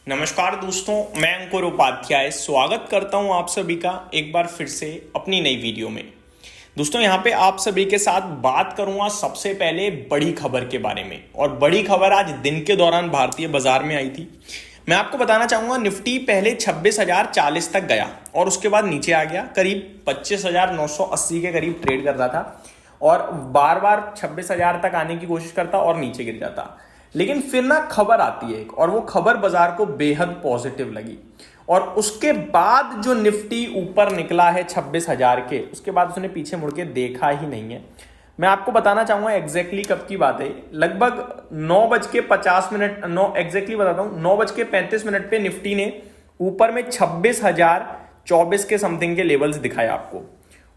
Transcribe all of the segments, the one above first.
नमस्कार दोस्तों, मैं अंकुर उपाध्याय स्वागत करता हूं आप सभी का एक बार फिर से अपनी नई वीडियो में। दोस्तों यहां पे आप सभी के साथ बात करूंगा सबसे पहले बड़ी खबर के बारे में। और बड़ी खबर आज दिन के दौरान भारतीय बाजार में आई थी। मैं आपको बताना चाहूंगा, निफ्टी पहले 26,040 तक गया और उसके बाद नीचे आ गया, करीब 25,980 के करीब ट्रेड कर रहा था और बार बार 26,000 तक आने की कोशिश करता और नीचे गिर जाता। लेकिन फिर ना खबर आती है एक, और वो खबर बाजार को बेहद पॉजिटिव लगी और उसके बाद जो निफ्टी ऊपर निकला है 26,000 के, उसके बाद उसने पीछे मुड़ के देखा ही नहीं है। मैं आपको बताना चाहूंगा एग्जैक्टली कब की बात है। लगभग 9:50, 9 एग्जैक्टली बताता हूं, 9:35 पे निफ्टी ने ऊपर में 26,024 के समथिंग के लेवल्स दिखाए आपको,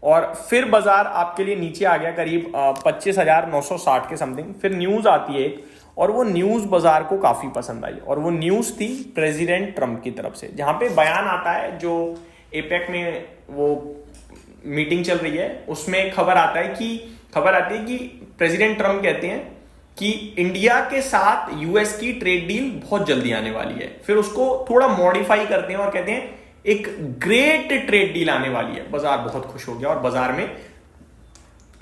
और फिर बाजार आपके लिए नीचे आ गया करीब 25,960 के समथिंग। फिर न्यूज आती है एक, और वो न्यूज बाजार को काफी पसंद आई, और वो न्यूज थी प्रेसिडेंट ट्रंप की तरफ से, जहां पे बयान आता है, जो एपेक में वो मीटिंग चल रही है उसमें खबर आती है कि प्रेसिडेंट ट्रंप कहते हैं कि इंडिया के साथ यूएस की ट्रेड डील बहुत जल्दी आने वाली है। फिर उसको थोड़ा मॉडिफाई करते हैं और कहते हैं एक ग्रेट ट्रेड डील आने वाली है। बाजार बहुत खुश हो गया और बाजार में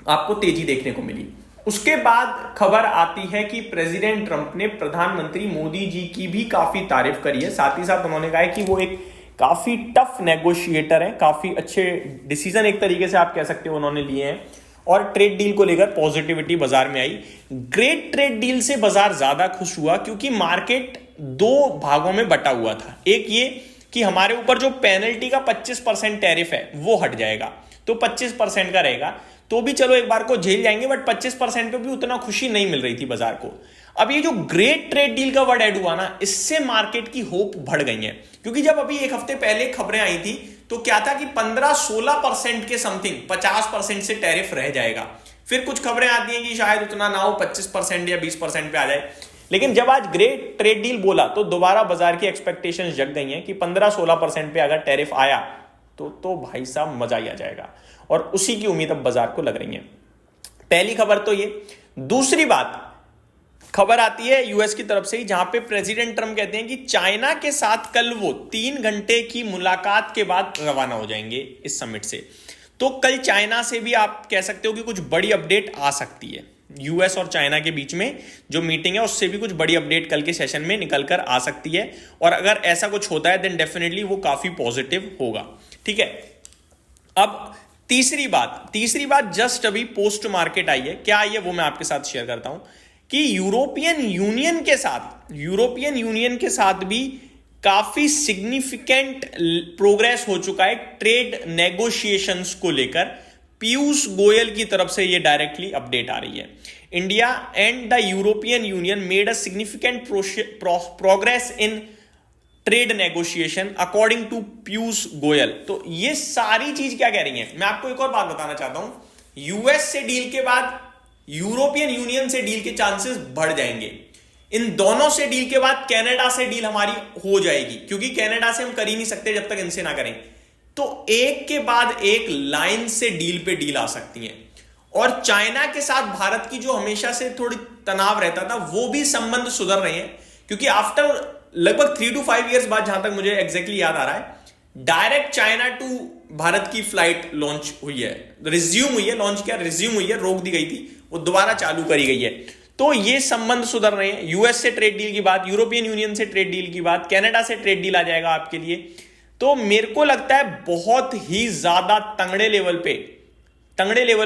आपको तेजी देखने को मिली। उसके बाद खबर आती है कि प्रेसिडेंट ट्रंप ने प्रधानमंत्री मोदी जी की भी काफी तारीफ करी है। साथ ही साथ उन्होंने कहा है कि वो एक काफी टफ नेगोशिएटर है, काफी अच्छे डिसीजन एक तरीके से आप कह सकते हो उन्होंने लिए हैं, और ट्रेड डील को लेकर पॉजिटिविटी बाजार में आई। ग्रेट ट्रेड डील से बाजार ज्यादा खुश हुआ क्योंकि मार्केट दो भागों में बटा हुआ था। एक ये कि हमारे ऊपर जो पेनल्टी का 25% टैरिफ है वो हट जाएगा, तो 25% का रहेगा, तो भी चलो एक बार को झेल जाएंगे, बट 25% पे भी उतना खुशी नहीं मिल रही थी बाजार को। अब ये जो ग्रेट ट्रेड डील का वर्ड ऐड हुआ ना, इससे मार्केट की होप बढ़ गई है। क्योंकि जब अभी एक हफ्ते पहले खबरें आई थी तो क्या था कि 15-16% के समथिंग 50% से टैरिफ रह जाएगा। फिर कुछ खबरें आती हैं कि शायद उतना ना हो, 25% या 20% पे आ जाए। लेकिन जब आज ग्रेट ट्रेड डील बोला तो दोबारा बाजार की एक्सपेक्टेशंस जग गई हैं कि 15-16% पे अगर टैरिफ आया तो भाई साहब मजा ही आ जाएगा, और उसी की उम्मीद अब बाजार को लग रही है। पहली खबर तो ये। दूसरी बात, खबर आती है यूएस की तरफ से ही, जहां पे प्रेसिडेंट ट्रंप कहते हैं कि चाइना के साथ कल वो 3 घंटे की मुलाकात के बाद रवाना हो जाएंगे इस समिट से। तो कल चाइना से भी आप कह सकते हो कि कुछ बड़ी अपडेट आ सकती है। यूएस और चाइना के बीच में जो मीटिंग है उससे भी कुछ बड़ी अपडेट कल के सेशन में निकल कर आ सकती है, और अगर ऐसा कुछ होता है देन डेफिनेटली वो काफी पॉजिटिव होगा। ठीक है। अब तीसरी बात जस्ट अभी पोस्ट मार्केट आई है। क्या आई है वो मैं आपके साथ शेयर करता हूं कि यूरोपियन यूनियन के साथ भी काफी सिग्निफिकेंट प्रोग्रेस हो चुका है ट्रेड नेगोशिएशंस को लेकर। पीयूष गोयल की तरफ से ये डायरेक्टली अपडेट आ रही है। India and the European Union made a significant progress in trade negotiation according to Piyush Goyal. तो ये सारी चीज क्या कह रही है, मैं आपको एक और बात बताना चाहता हूं। यूएस से डील के बाद यूरोपियन यूनियन से डील के चांसेस बढ़ जाएंगे। इन दोनों से डील के बाद कनाडा से डील हमारी हो जाएगी, क्योंकि कनाडा से हम कर ही नहीं सकते जब तक इनसे ना करें। तो एक के बाद एक लाइन से डील पे डील आ सकती है। और चाइना के साथ भारत की जो हमेशा से थोड़ी तनाव रहता था, वो भी संबंध सुधर रहे हैं, क्योंकि आफ्टर लगभग 3 to 5 years बाद, जहां तक मुझे एग्जैक्टली याद आ रहा है, डायरेक्ट चाइना टू भारत की फ्लाइट लॉन्च हुई है, रिज्यूम हुई है, लॉन्च किया, रिज्यूम हुई है, रोक दी गई थी, वो दोबारा चालू करी गई है। तो ये संबंध सुधर रहे हैं। यूएस से ट्रेड डील की बात, यूरोपियन यूनियन से ट्रेड डील की बात, कनाडा से ट्रेड डील आ जाएगा आपके लिए। तो मेरे को लगता है बहुत ही ज्यादा तंगड़े लेवल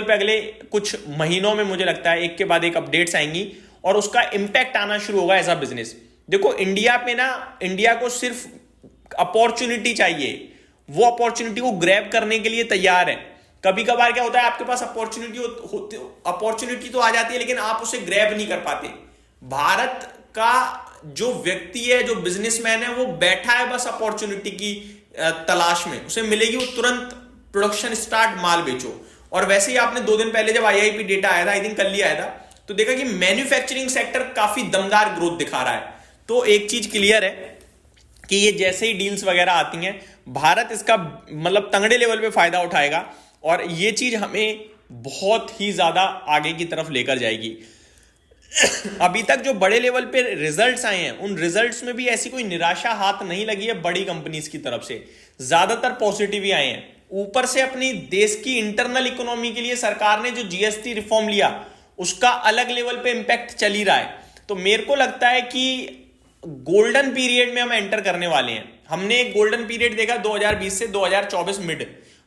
पे अगले कुछ महीनों में मुझे लगता है एक के बाद एक अपडेट्स आएंगी और उसका इंपैक्ट आना शुरू होगा एज अ बिजनेस। देखो इंडिया को सिर्फ अपॉर्चुनिटी चाहिए, वो अपॉर्चुनिटी को ग्रैब करने के लिए तैयार है। कभी कभार क्या होता है, आपके पास अपॉर्चुनिटी तो आ जाती है, लेकिन आप उसे ग्रैब नहीं कर पाते। भारत का जो व्यक्ति है, जो बिजनेसमैन है, वो बैठा है बस अपॉर्चुनिटी की तलाश में, उसे मिलेगी, वो तुरंत प्रोडक्शन स्टार्ट, माल बेचो। और वैसे ही आपने 2 दिन पहले जब आईआईपी डेटा आया था, आई थिंक कल ही आया था, तो देखा कि मैन्युफैक्चरिंग सेक्टर काफी दमदार ग्रोथ दिखा रहा है। तो एक चीज क्लियर है कि ये जैसे ही डील्स वगैरह आती हैं, भारत इसका मतलब तंगड़े लेवल पे फायदा उठाएगा, और ये चीज हमें बहुत ही ज्यादा आगे की तरफ लेकर जाएगी। अभी तक जो बड़े लेवल पे रिजल्ट्स आए हैं उन रिजल्ट्स में भी ऐसी कोई निराशा हाथ नहीं लगी है बड़ी कंपनीज की तरफ से, ज्यादातर पॉजिटिव ही आए हैं। ऊपर से अपनी देश की इंटरनल इकोनॉमी के लिए सरकार ने जो जीएसटी रिफॉर्म लिया उसका अलग लेवल पे इंपैक्ट चल ही रहा है। तो मेरे को लगता है कि गोल्डन पीरियड में हम एंटर करने वाले हैं। हमने एक गोल्डन पीरियड देखा 2020 से 2024 मिड,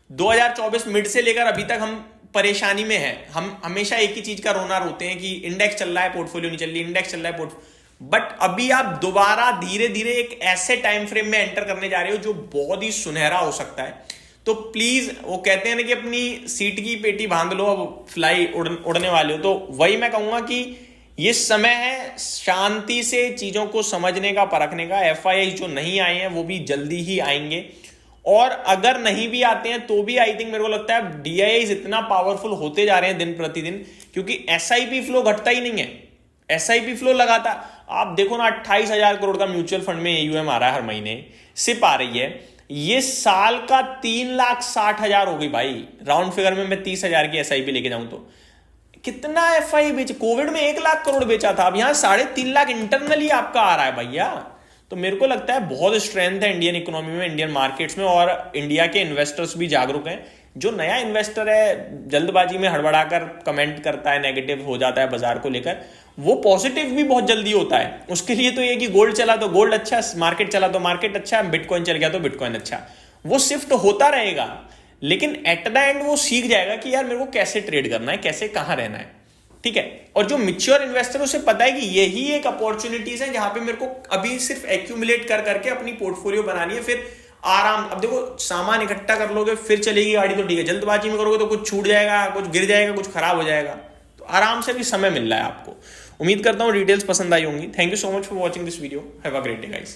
2024 मिड से लेकर अभी तक हम परेशानी में है। हम हमेशा एक ही चीज का रोना रोते हैं कि इंडेक्स चल रहा है पोर्टफोलियो नहीं चल रही, इंडेक्स चल रहा है पोर्टफोलियो, बट अभी आप दोबारा धीरे धीरे एक ऐसे टाइम फ्रेम में एंटर करने जा रहे हो जो बहुत ही सुनहरा हो सकता है। तो प्लीज, वो कहते हैं ना कि अपनी सीट की पेटी बांध लो, अब फ्लाई उड़ने वाले हो। तो वही मैं कहूंगा कि ये समय है शांति से चीजों को समझने का, परखने का। एफआईआई जो नहीं आए हैं वो भी जल्दी ही आएंगे, और अगर नहीं भी आते हैं तो भी आई थिंक मेरे को लगता है डीआईआई इतना पावरफुल होते जा रहे हैं दिन प्रतिदिन, क्योंकि एसआईपी फ्लो घटता ही नहीं है। एसआईपी फ्लो लगाता, आप देखो ना 28,000 करोड़ का म्यूचुअल फंड में एयूएम आ रहा है हर महीने, सिप आ रही है। ये साल का 3,60,000 हो गई भाई। राउंड फिगर में मैं 30,000 की एसआईपी लेके जाऊं तो कितना एफआई बेचे। कोविड में 1 लाख करोड़ बेचा था, अब यहां 3.5 लाख इंटरनली आपका आ रहा है भैया। तो मेरे को लगता है बहुत स्ट्रेंथ है इंडियन इकोनॉमी में, इंडियन मार्केट्स में, और इंडिया के इन्वेस्टर्स भी जागरूक हैं। जो नया इन्वेस्टर है जल्दबाजी में हड़बड़ाकर कमेंट करता है, नेगेटिव हो जाता है बाजार को लेकर, वो पॉजिटिव भी बहुत जल्दी होता है। उसके लिए तो ये कि गोल्ड चला तो गोल्ड अच्छा, मार्केट चला तो मार्केट अच्छा, बिटकॉइन चल गया तो बिटकॉइन अच्छा, वो शिफ्ट होता रहेगा। लेकिन एट द एंड वो सीख जाएगा कि यार मेरे को कैसे ट्रेड करना है, कैसे कहां रहना है, ठीक है। और जो मिच्योर इन्वेस्टर उसे पता है कि यही एक अपॉर्चुनिटीज है जहां पे मेरे को अभी सिर्फ एक्यूमुलेट कर करके अपनी पोर्टफोलियो बनानी है, फिर आराम। अब देखो सामान इकट्ठा कर लोगे फिर चलेगी गाड़ी तो ठीक है, जल्दबाजी में करोगे तो कुछ छूट जाएगा, कुछ गिर जाएगा, कुछ खराब हो जाएगा। तो आराम से भी समय मिल रहा है आपको। उम्मीद करता हूं डिटेल्स पसंद आई होंगी। Thank you so much for watching this video. Have a great day guys.